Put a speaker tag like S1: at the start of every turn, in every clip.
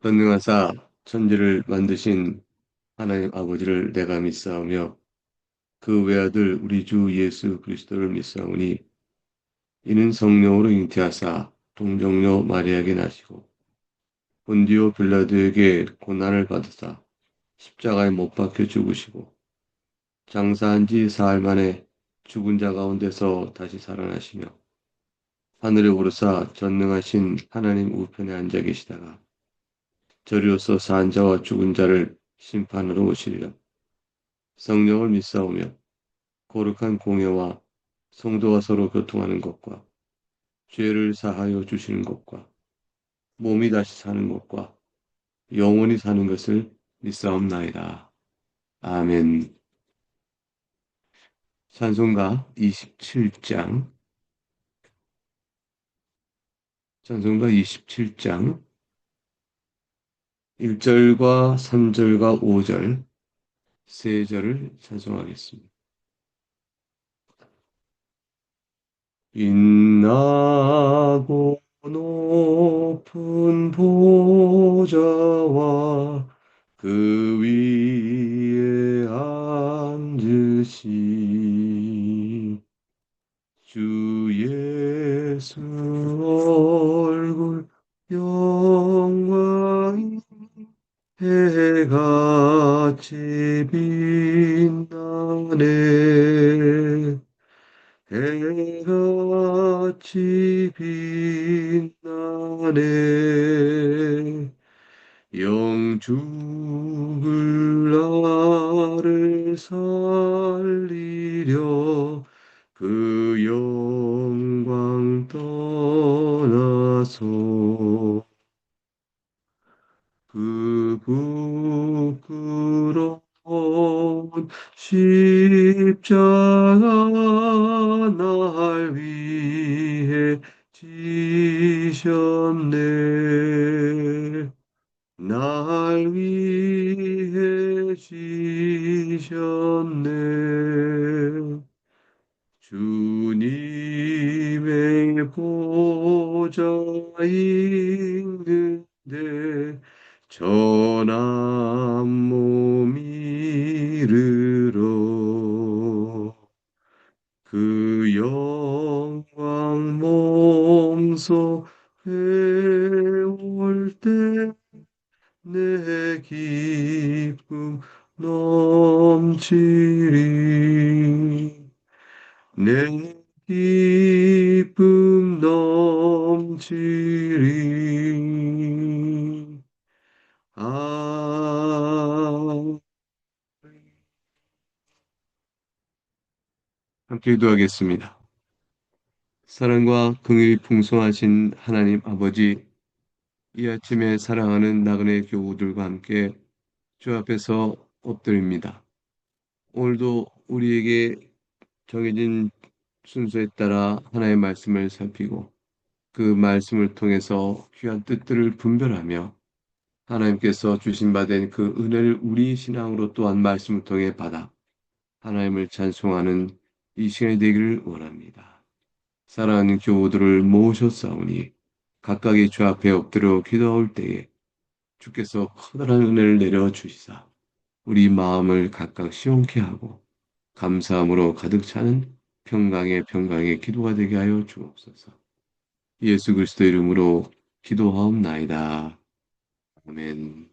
S1: 전능하사 천지를 만드신 하나님 아버지를 내가 믿사오며 그 외아들 우리 주 예수 그리스도를 믿사오니 이는 성령으로 잉태하사 동정녀 마리아에게 나시고 본디오 빌라도에게 고난을 받으사 십자가에 못 박혀 죽으시고 장사한 지 사흘 만에 죽은 자 가운데서 다시 살아나시며 하늘에 오르사 전능하신 하나님 우편에 앉아 계시다가 저리로서 산 자와 죽은 자를 심판으로 오시리라. 성령을 믿사오며 거룩한 공예와 성도가 서로 교통하는 것과 죄를 사하여 주시는 것과 몸이 다시 사는 것과 영원히 사는 것을 믿사옵나이다. 아멘. 찬송가 27장 찬송가 27장 1절과 3절과 5절 세 절을 찬송하겠습니다. 빛나고 높은 보좌와 그 위에 앉으신 주 예수 얼굴 영광이 해같이 빛나네. 해같이 빛나네. 영죽을 나를 살리려 그 영광 떠나서 그 부끄러운 십자가 날 위해 지셨네. 날 위해 지셨네. 주님의 보좌 있는데 전한 몸 이르러 그 영광 몸소 회올 때 내 기쁨 넘치리. 내 기쁨 넘치리. 아, 함께 기도하겠습니다. 사랑과 긍휼이 풍성하신 하나님 아버지, 이 아침에 사랑하는 나그네 교우들과 함께 주 앞에서 엎드립니다. 오늘도 우리에게 정해진 순서에 따라 하나님의 말씀을 살피고 그 말씀을 통해서 귀한 뜻들을 분별하며 하나님께서 주신 바 된 그 은혜를 우리 신앙으로 또한 말씀을 통해 받아 하나님을 찬송하는 이 시간이 되기를 원합니다. 사랑하는 교우들을 모으셨사오니 각각의 주 앞에 엎드려 기도할 때에 주께서 커다란 은혜를 내려 주시사 우리 마음을 각각 시원케 하고 감사함으로 가득 차는 평강의 기도가 되게 하여 주옵소서. 예수 그리스도 이름으로 기도하옵나이다. 아멘.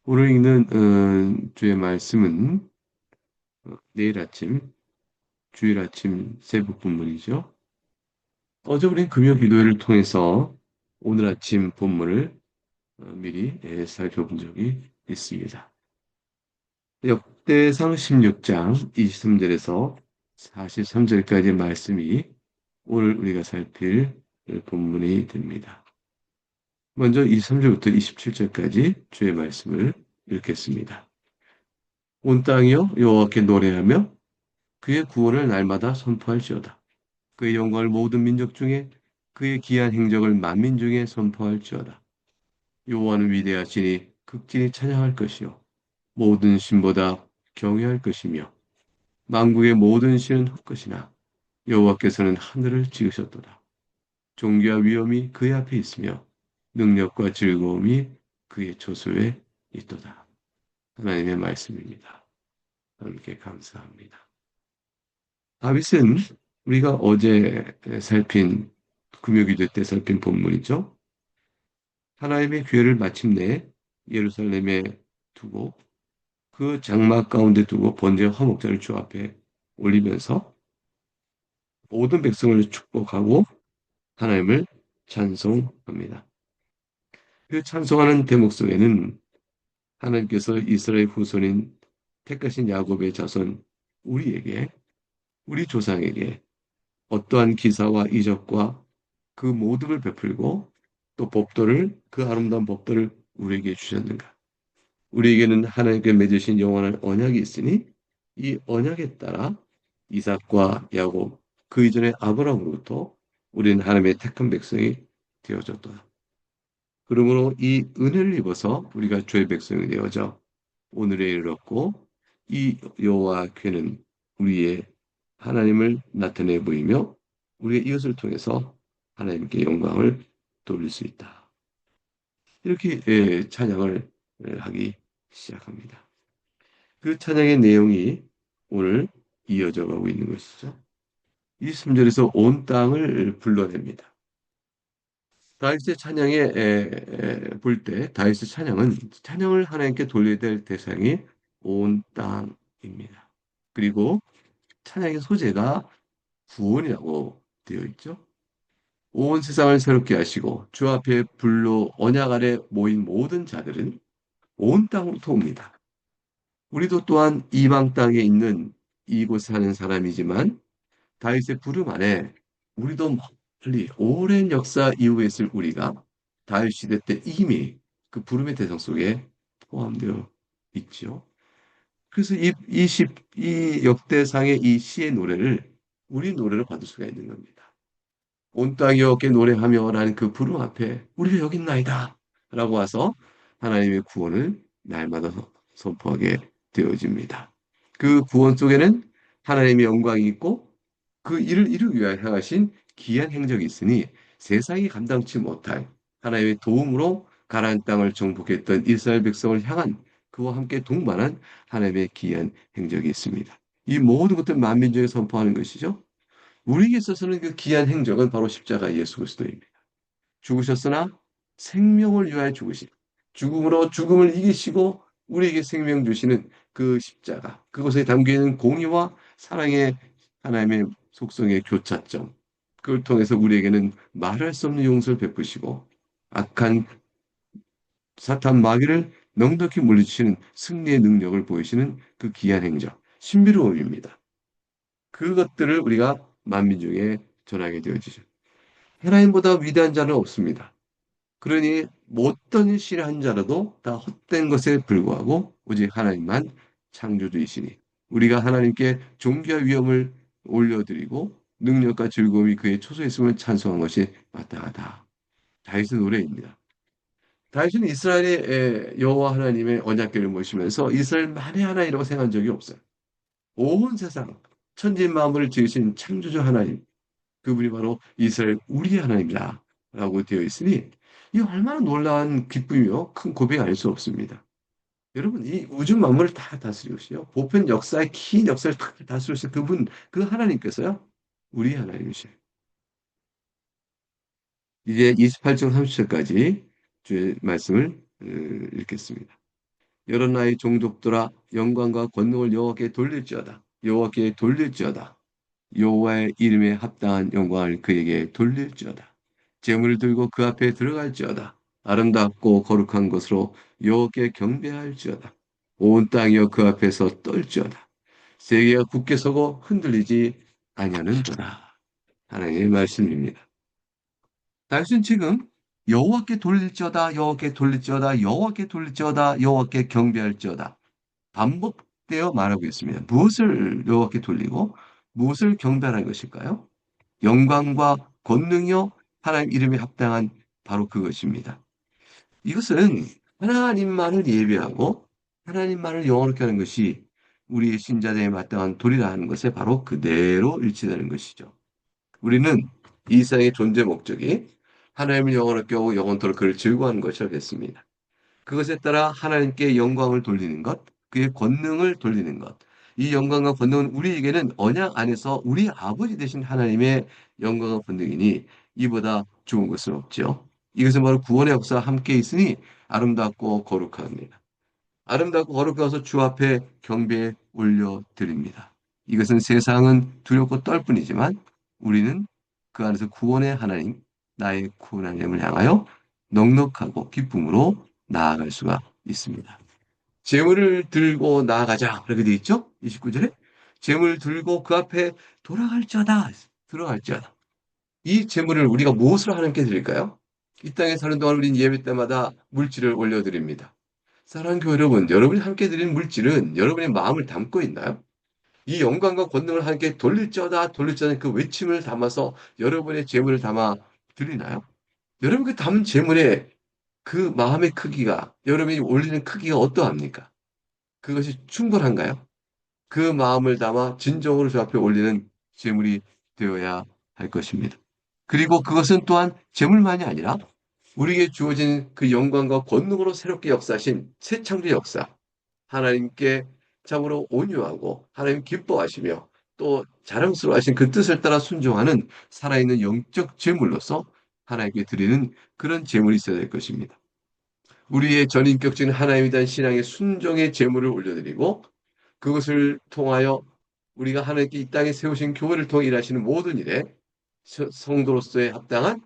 S1: 오늘 읽는 주의 말씀은 내일 아침, 주일 아침 새벽 본문이죠. 어제 우린 금요 기도회를 통해서 오늘 아침 본문을 미리 살펴본 적이 있습니다. 역대상 16장 23절에서 43절까지의 말씀이 오늘 우리가 살필 본문이 됩니다. 먼저 23절부터 27절까지 주의 말씀을 읽겠습니다. 온 땅이여 여호와께 노래하며 그의 구원을 날마다 선포할지어다. 그의 영광을 모든 민족 중에 그의 기한 행적을 만민 중에 선포할지어다. 여호와는 위대하시니 극진히 찬양할 것이요 모든 신보다 경외할 것이며 만국의 모든 신은 헛것이나 여호와께서는 하늘을 지으셨도다. 존귀와 위엄이 그의 앞에 있으며 능력과 즐거움이 그의 초소에 있도다. 하나님의 말씀입니다. 함께 감사합니다. 다윗은 우리가 어제 살핀 금요기도 때 살핀 본문이죠. 하나님의 교회를 마침내 예루살렘에 두고 그 장막 가운데 두고 번제 화목제를 주 앞에 올리면서 모든 백성을 축복하고 하나님을 찬송합니다. 그 찬송하는 대목 속에는 하나님께서 이스라엘 후손인 택하신 야곱의 자손 우리에게 우리 조상에게 어떠한 기사와 이적과 그 모든 걸 베풀고 또 법도를 그 아름다운 법도를 우리에게 주셨는가? 우리에게는 하나님께 맺으신 영원한 언약이 있으니 이 언약에 따라 이삭과 야곱 그 이전에 아브라함으로부터 우리는 하나님의 택한 백성이 되어졌다. 그러므로 이 은혜를 입어서 우리가 주의 백성이 되어져 오늘에 이르렀고 이 여호와 궤는 우리의 하나님을 나타내 보이며 우리의 이것을 통해서 하나님께 영광을 돌릴 수 있다. 이렇게 찬양을 하기 시작합니다. 그 찬양의 내용이 오늘 이어져 가고 있는 것이죠. 이 3절에서 온 땅을 불러냅니다. 다윗의 찬양에 볼 때 다윗의 찬양은 찬양을 하나님께 돌려야 될 대상이 온 땅입니다. 그리고 찬양의 소재가 구원이라고 되어 있죠. 온 세상을 새롭게 하시고 주 앞에 불로 언약 아래 모인 모든 자들은 온 땅으로부터 옵니다. 우리도 또한 이방 땅에 있는 이곳에 사는 사람이지만 다윗의 부름 안에 우리도 멀리 오랜 역사 이후에 있을 우리가 다윗 시대 때 이미 그 부름의 대상 속에 포함되어 있죠. 그래서 이 역대상의 이 시의 노래를 우리 노래로 받을 수가 있는 겁니다. 온 땅이 여호와께 노래하며 라는 그 부름 앞에 우리가 여기 있나이다 라고 와서 하나님의 구원을 날마다 선포하게 되어집니다. 그 구원 속에는 하나님의 영광이 있고 그 일을 이루기 위하여 행하신 기이한 행적이 있으니 세상이 감당치 못할 하나님의 도움으로 가나안 땅을 정복했던 이스라엘 백성을 향한 그와 함께 동반한 하나님의 기이한 행적이 있습니다. 이 모든 것들 만민중에 선포하는 것이죠. 우리에게 있어서는 그 기이한 행적은 바로 십자가 예수 그리스도입니다. 죽으셨으나 생명을 위하여 죽으신 죽음으로 죽음을 이기시고 우리에게 생명 주시는 그 십자가 그것에 담겨 있는 공의와 사랑의 하나님의 속성의 교차점 그걸 통해서 우리에게는 말할 수 없는 용서를 베푸시고 악한 사탄 마귀를 넉넉히 물리치는 승리의 능력을 보이시는 그 귀한 행적 신비로움입니다. 그것들을 우리가 만민중에 전하게 되어지죠. 하나님보다 위대한 자는 없습니다. 그러니 어떤 실한 자라도 다 헛된 것에 불구하고 오직 하나님만 창조주이시니 우리가 하나님께 존귀와 위엄을 올려드리고 능력과 즐거움이 그의 초소에 있음을 찬송한 것이 마땅하다. 다윗의 노래입니다. 다윗은 이스라엘의 여호와 하나님의 언약궤를 모시면서 이스라엘 만의 하나님이라고 생각한 적이 없어요. 온 세상 천지 만물을 지으신 창조주 하나님 그분이 바로 이스라엘 우리의 하나님이다 라고 되어 있으니 이 얼마나 놀라운 기쁨이요 큰 고백이 아닐 수 없습니다. 여러분 이 우주 만물을 다 다스리시오 보편 역사의 긴 역사를 다 다스리신 그분 그 하나님께서요 우리 하나님이세요. 이제 28절 30절까지 주의 말씀을 읽겠습니다. 여러 나라의 종족들아 영광과 권능을 여호와께 돌릴지어다. 여호와께 돌릴지어다. 여호와의 이름에 합당한 영광을 그에게 돌릴지어다. 재물을 들고 그 앞에 들어갈지어다. 아름답고 거룩한 것으로 여호와께 경배할지어다. 온 땅이여 그 앞에서 떨지어다. 세계가 굳게 서고 흔들리지 아니하는도다. 하나님의 말씀입니다. 다윗은 지금 여호와께 돌릴지어다, 여호와께 돌릴지어다, 여호와께 돌릴지어다, 여호와께 경배할지어다. 반복되어 말하고 있습니다. 무엇을 여호와께 돌리고 무엇을 경배하는 것일까요? 영광과 권능이요 하나님 이름에 합당한 바로 그것입니다. 이것은 하나님만을 예배하고 하나님만을 영원하게 하는 것이 우리의 신자들에 마땅한 도리라 하는 것에 바로 그대로 일치되는 것이죠. 우리는 이 세상의 존재 목적이 하나님을 영원롭게 하고 영원토록 그를 즐거워하는 것이라 됐습니다. 그것에 따라 하나님께 영광을 돌리는 것, 그의 권능을 돌리는 것. 이 영광과 권능은 우리에게는 언약 안에서 우리 아버지 되신 하나님의 영광과 권능이니 이보다 좋은 것은 없죠. 이것은 바로 구원의 역사와 함께 있으니 아름답고 거룩합니다. 아름답고 거룩해서 주 앞에 경배에 올려드립니다. 이것은 세상은 두렵고 떨 뿐이지만 우리는 그 안에서 구원의 하나님, 나의 구원 하나님을 향하여 넉넉하고 기쁨으로 나아갈 수가 있습니다. 재물을 들고 나아가자. 그렇게 되어 있죠? 29절에. 재물을 들고 그 앞에 돌아갈지어다. 들어갈지어다. 이 재물을 우리가 무엇으로 하나님께 드릴까요? 이 땅에 사는 동안 우리는 예배 때마다 물질을 올려드립니다. 사랑하는 교회 여러분, 여러분이 함께 드리는 물질은 여러분의 마음을 담고 있나요? 이 영광과 권능을 함께 돌릴지어다, 돌릴지어다 그 외침을 담아서 여러분의 재물을 담아 드리나요? 여러분 그 담은 재물의 그 마음의 크기가, 여러분이 올리는 크기가 어떠합니까? 그것이 충분한가요? 그 마음을 담아 진정으로 주 앞에 올리는 재물이 되어야 할 것입니다. 그리고 그것은 또한 재물만이 아니라 우리에게 주어진 그 영광과 권능으로 새롭게 역사하신 새 창조 역사, 하나님께 참으로 온유하고 하나님 기뻐하시며 또 자랑스러워하신 그 뜻을 따라 순종하는 살아있는 영적 제물로서 하나님께 드리는 그런 제물이 있어야 될 것입니다. 우리의 전인격적인 하나님에 대한 신앙의 순종의 제물을 올려드리고 그것을 통하여 우리가 하나님께 이 땅에 세우신 교회를 통해 일하시는 모든 일에 성도로서의 합당한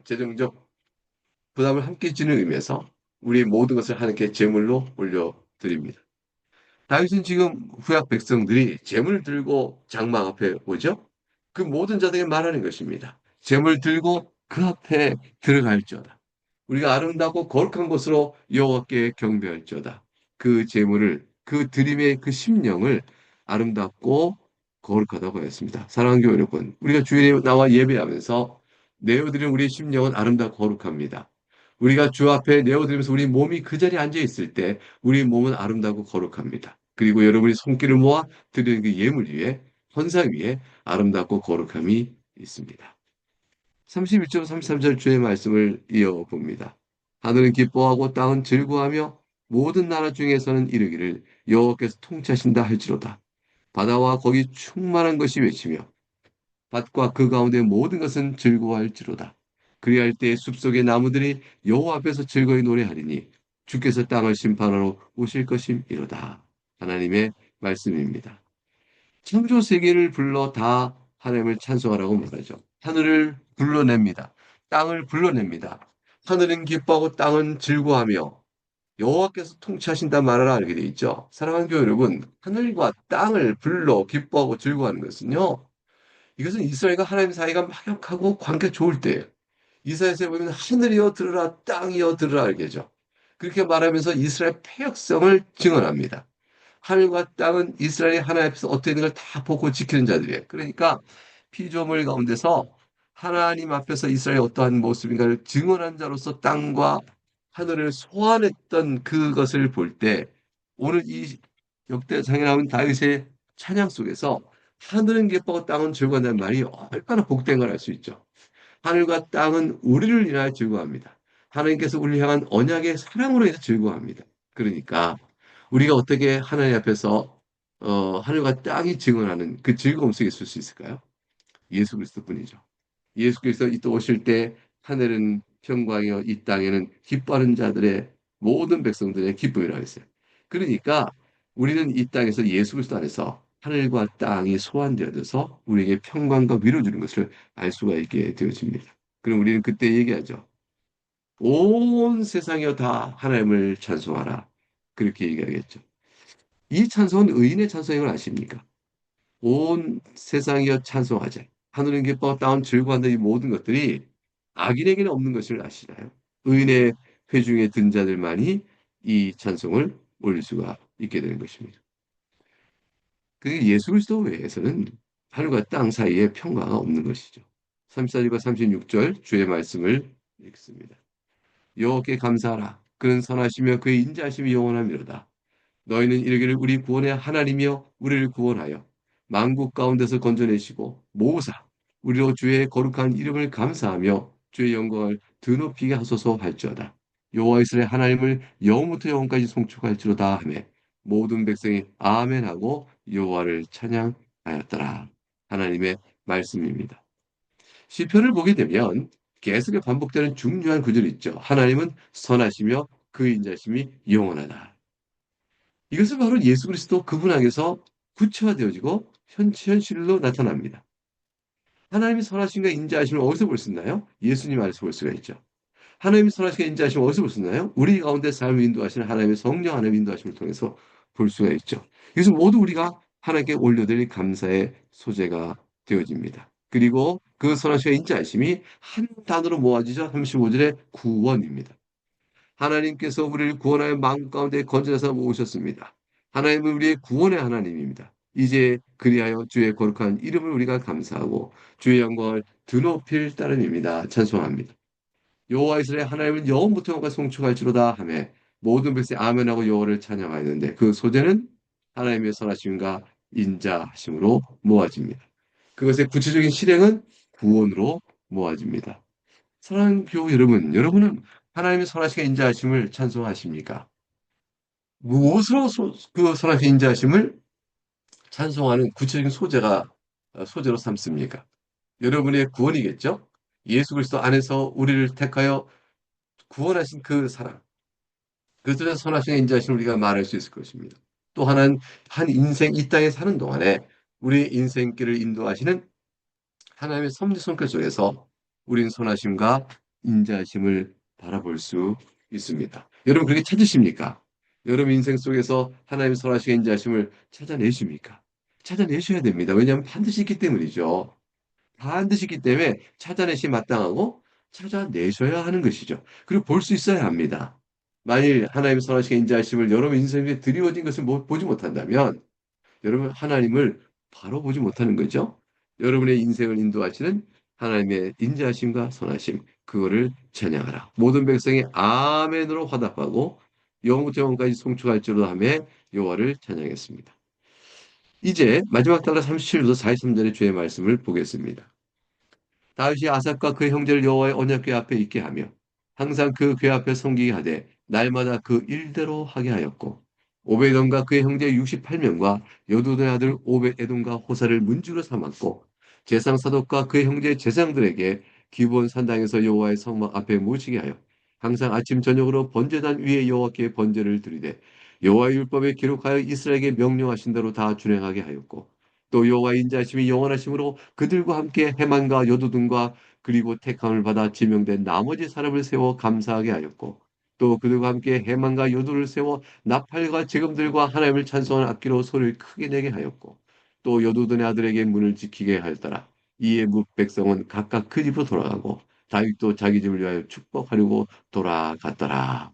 S1: 재정적 부담을 함께 지는 의미에서 우리의 모든 것을 하나님께 제물로 올려드립니다. 다윗은 지금 후약 백성들이 재물을 들고 장막 앞에 오죠. 그 모든 자들에게 말하는 것입니다. 재물을 들고 그 앞에 들어갈지어다. 우리가 아름답고 거룩한 곳으로 여호와께 경배할지어다. 그 재물을 그 드림의 그 심령을 아름답고 거룩하다고 했습니다. 사랑하는 교회 여러분, 우리가 주일에 나와 예배하면서 내어드리는 우리의 심령은 아름답고 거룩합니다. 우리가 주 앞에 내어드리면서 우리 몸이 그 자리에 앉아 있을 때 우리 몸은 아름다고 거룩합니다. 그리고 여러분이 손길을 모아 드리는 그 예물 위에 헌상 위에 아름답고 거룩함이 있습니다. 31절 33절 주의 말씀을 이어봅니다. 하늘은 기뻐하고 땅은 즐거워하며 모든 나라 중에서는 이르기를 여호와께서 통치하신다 할지로다. 바다와 거기 충만한 것이 외치며 밭과 그 가운데 모든 것은 즐거워할지로다. 그리할 때 숲속의 나무들이 여호와 앞에서 즐거이 노래하리니 주께서 땅을 심판하러 오실 것임이로다. 하나님의 말씀입니다. 창조 세계를 불러 다 하나님을 찬송하라고 말하죠. 하늘을 불러냅니다. 땅을 불러냅니다. 하늘은 기뻐하고 땅은 즐거워하며 여호와께서 통치하신다 말을 알게 돼 있죠. 사랑하는 교회 여러분, 하늘과 땅을 불러 기뻐하고 즐거워하는 것은요. 이것은 이스라엘과 하나님 사이가 막역하고 관계 좋을 때예요. 이사야서에 보면 하늘이여 들으라 땅이여 들으라 알겠죠. 그렇게 말하면서 이스라엘 패역성을 증언합니다. 하늘과 땅은 이스라엘이 하나님 앞에서 어떻게 있는 걸 다 보고 지키는 자들이에요. 그러니까 피조물 가운데서 하나님 앞에서 이스라엘이 어떠한 모습인가를 증언한 자로서 땅과 하늘을 소환했던 그것을 볼 때 오늘 이 역대상에 나온 다윗의 찬양 속에서 하늘은 기뻐하고 땅은 즐거워한다는 말이 얼마나 복된 걸 알 수 있죠. 하늘과 땅은 우리를 인하여 즐거워합니다. 하나님께서 우리를 향한 언약의 사랑으로 인해서 즐거워합니다. 그러니까 우리가 어떻게 하나님 앞에서 하늘과 땅이 증언하는 그 즐거움 속에 있을 수 있을까요? 예수 그리스도뿐이죠. 예수 그리스도 이또 오실 때 하늘은 평광이요 이 땅에는 기뻐하는 자들의 모든 백성들의 기쁨이라고 했어요. 그러니까 우리는 이 땅에서 예수 그리스도 안에서 하늘과 땅이 소환되어져서 우리에게 평강과 위로 주는 것을 알 수가 있게 되어집니다. 그럼 우리는 그때 얘기하죠. 온 세상이여 다 하나님을 찬송하라. 그렇게 얘기하겠죠. 이 찬송은 의인의 찬송인 걸 아십니까? 온 세상이여 찬송하자. 하늘은 기뻐 땅은 즐거워한다. 이 모든 것들이 악인에게는 없는 것을 아시나요? 의인의 회중에 든 자들만이 이 찬송을 올릴 수가 있게 되는 것입니다. 그 예수 그리스도 외에서는 하늘과 땅 사이에 평화가 없는 것이죠. 34절과 36절 주의 말씀을 읽습니다. 여호와께 감사하라. 그는 선하시며 그의 인자하심이 영원하미로다. 너희는 이르기를 우리 구원의 하나님이여 우리를 구원하여 만국 가운데서 건져내시고 모사 우리로 주의 거룩한 이름을 감사하며 주의 영광을 드높이게 하소서 할지어다. 여호와 이스라엘 하나님을 영원부터 영원까지 송축할지로다 하매 모든 백성이 아멘하고 여호와를 찬양하였더라. 하나님의 말씀입니다. 시편을 보게 되면 계속해 반복되는 중요한 구절이 있죠. 하나님은 선하시며 그 인자심이 영원하다. 이것은 바로 예수 그리스도 그분 안에서 구체화되어지고 현실로 나타납니다. 하나님이 선하신가 인자하심을 어디서 볼 수 있나요? 예수님 안에서 볼 수가 있죠. 하나님이 선하신가 인자하심을 어디서 볼 수 있나요? 우리 가운데 삶을 인도하시는 하나님의 성령 하나님 인도하심을 통해서 볼 수가 있죠. 그래서 모두 우리가 하나님께 올려드릴 감사의 소재가 되어집니다. 그리고 그 선하신가 인자하심이 한 단어로 모아지죠. 35절의 구원입니다. 하나님께서 우리를 구원하여 마음 가운데 건져서 모으셨습니다. 하나님은 우리의 구원의 하나님입니다. 이제 그리하여 주의 거룩한 이름을 우리가 감사하고 주의 영광을 드높일 따름입니다. 찬송합니다. 여호와 이스라엘 하나님은 영원부터 영원까지 송축할지로다 하며 모든 백성이 아멘하고 여호와를 찬양하였는데 그 소재는 하나님의 선하심과 인자하심으로 모아집니다. 그것의 구체적인 실행은 구원으로 모아집니다. 사랑하는 교우 여러분, 여러분은 하나님의 선하시게 인자하심을 찬송하십니까? 무엇으로 그 선하시게 인자하심을 찬송하는 구체적인 소재로 삼습니까? 여러분의 구원이겠죠? 예수 그리스도 안에서 우리를 택하여 구원하신 그 사랑, 그 뜻의 선하신 인자하심을 우리가 말할 수 있을 것입니다. 또 하나는 한 인생 이 땅에 사는 동안에 우리의 인생길을 인도하시는 하나님의 섭리 손길 속에서 우린 선하심과 인자하심을 바라볼 수 있습니다. 여러분 그렇게 찾으십니까? 여러분 인생 속에서 하나님의 선하심과 인자하심을 찾아내십니까? 찾아내셔야 됩니다. 왜냐하면 반드시 있기 때문이죠. 반드시 있기 때문에 찾아내시 마땅하고 찾아내셔야 하는 것이죠. 그리고 볼 수 있어야 합니다. 만일 하나님의 선하심과 인자하심을 여러분 인생에 드리워진 것을 보지 못한다면 여러분 하나님을 바로 보지 못하는 거죠. 여러분의 인생을 인도하시는 하나님의 인자하심과 선하심 그거를 찬양하라. 모든 백성이 아멘으로 화답하고 영부터 영까지 송축할지로다 하며 여호와를 찬양했습니다. 이제 마지막 달라 37도 43절의 주의 말씀을 보겠습니다. 다윗이 아삭과 그 형제를 여호와의 언약궤 앞에 있게 하며 항상 그 궤 앞에 섬기게 하되 날마다 그 일대로 하게 하였고 오베돔과 그의 형제 68명과 여두의 아들 오벳에돔과 호사를 문주로 삼았고 제상 사독과 그의 형제 제상들에게 기브온 산당에서 여호와의 성막 앞에 모시게 하여 항상 아침 저녁으로 번제단 위에 여호와께 번제를 드리되 여호와의 율법에 기록하여 이스라엘에게 명령하신 대로 다 준행하게 하였고 또 여호와의 인자하심이 영원하심으로 그들과 함께 해만과 여두둔과 그리고 택함을 받아 지명된 나머지 사람을 세워 감사하게 하였고 또 그들과 함께 해만과 여두를 세워 나팔과 제금들과 하나님을 찬송하는 악기로 소리를 크게 내게 하였고 또 여두둔의 아들에게 문을 지키게 하였더라. 이에 뭇 백성은 각각 그 집으로 돌아가고 다윗도 자기 집을 위하여 축복하려고 돌아갔더라.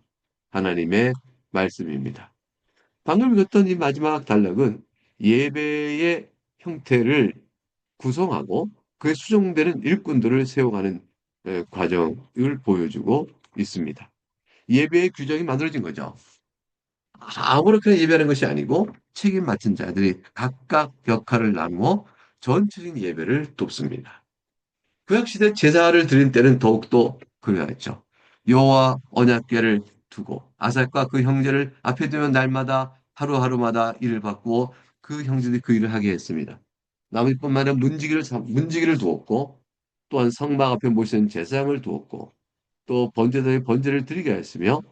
S1: 하나님의 말씀입니다. 방금 읽었던 이 마지막 단락은 예배의 형태를 구성하고 그에 수정되는 일꾼들을 세워가는 과정을 보여주고 있습니다. 예배의 규정이 만들어진 거죠. 아무렇게나 예배하는 것이 아니고 책임 맡은 자들이 각각 역할을 나누어 전체적인 예배를 돕습니다. 구약시대 제사를 드린 때는 더욱더 그러했죠. 여호와 언약궤를 두고 아삭과 그 형제를 앞에 두면 날마다 하루하루마다 일을 바꾸어 그 형제들이 그 일을 하게 했습니다. 나머지뿐만 아니라 문지기를 두었고 또한 성막 앞에 모시는 제사장을 두었고 또 번제단에 번제를 드리게 했으며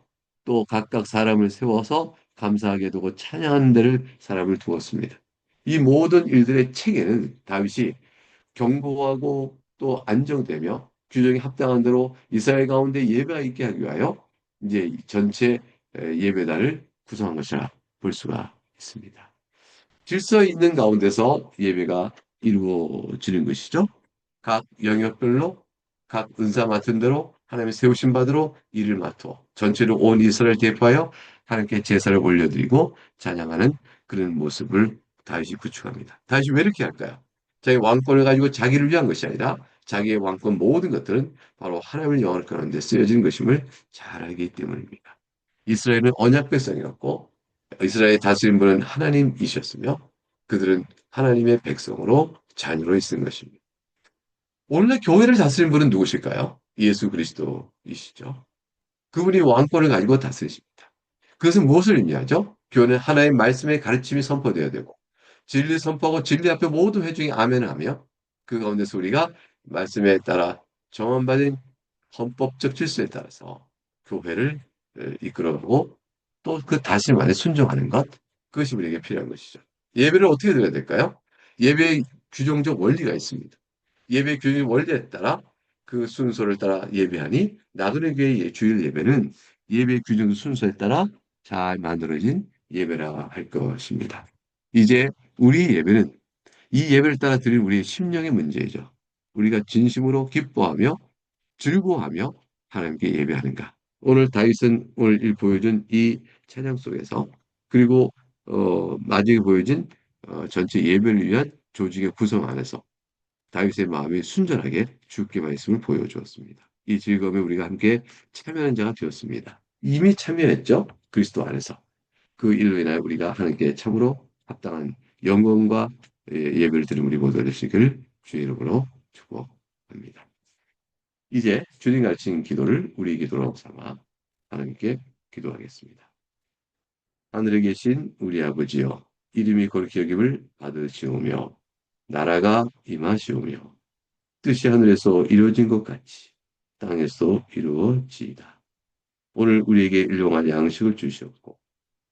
S1: 또 각각 사람을 세워서 감사하게 두고 찬양하는 데를 사람을 두었습니다. 이 모든 일들의 체계는 다윗이 경고하고 또 안정되며 규정이 합당한 대로 이스라엘 가운데 예배가 있게 하기 위하여 이제 전체 예배단을 구성한 것이라 볼 수가 있습니다. 질서 있는 가운데서 예배가 이루어지는 것이죠. 각 영역별로 각 은사 맡은 대로 하나님의 세우신 바대로 일을 맡아 전체로 온 이스라엘 대표하여 하나님께 제사를 올려드리고 찬양하는 그런 모습을 다윗이 구축합니다. 다윗이 왜 이렇게 할까요? 자기 왕권을 가지고 자기를 위한 것이 아니라 자기의 왕권 모든 것들은 바로 하나님을 영원히 하는 데 쓰여진 것임을 잘 알기 때문입니다. 이스라엘은 언약 백성이었고 이스라엘의 다스린 분은 하나님이셨으며 그들은 하나님의 백성으로 자녀로 있는 것입니다. 원래 교회를 다스린 분은 누구실까요? 예수 그리스도이시죠. 그분이 왕권을 가지고 다스리십니다. 그것은 무엇을 의미하죠? 교회는 하나의 말씀의 가르침이 선포되어야 되고 진리 선포하고 진리 앞에 모두 회중이 아멘하며 그 가운데서 우리가 말씀에 따라 정언받은 헌법적 질서에 따라서 교회를 이끌어가고 또 그 다스림 안에 순종하는 것 그것이 우리에게 필요한 것이죠. 예배를 어떻게 드려야 될까요? 예배의 규정적 원리가 있습니다. 예배 규정 원리에 따라 그 순서를 따라 예배하니 나그네 교회의 주일 예배는 예배 규정 순서에 따라 잘 만들어진 예배라 할 것입니다. 이제 우리 예배는 이 예배를 따라 드릴 우리의 심령의 문제이죠. 우리가 진심으로 기뻐하며 즐거워하며 하나님께 예배하는가. 오늘 다윗은 오늘 보여준 이 찬양 속에서 그리고 마지막에 보여진 전체 예배를 위한 조직의 구성 안에서 다윗의 마음이 순전하게 주께만 있음을 보여주었습니다. 이 즐거움에 우리가 함께 참여하는 자가 되었습니다. 이미 참여했죠. 그리스도 안에서. 그 일로 인하여 우리가 하나님께 참으로 합당한 영광과 예배를 드리는 우리 모두가 되시길 주의 이름으로 축복합니다. 이제 주님 가르친 기도를 우리 기도로 삼아 하나님께 기도하겠습니다. 하늘에 계신 우리 아버지여 이름이 거룩히 여김을 받으시오며 나라가 임하시오며 뜻이 하늘에서 이루어진 것 같이 땅에서 이루어지이다. 오늘 우리에게 일용할 양식을 주시옵고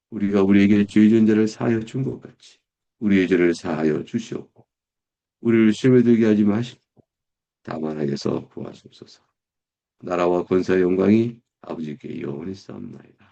S1: 우리가 우리에게 죄 지은 자를 사하여 준 것 같이 우리의 죄를 사하여 주시옵고 우리를 시험에 들게 하지 마시고 다만 하게서 구하시옵소서. 나라와 권세와 영광이 아버지께 영원히 쌓옵나이다.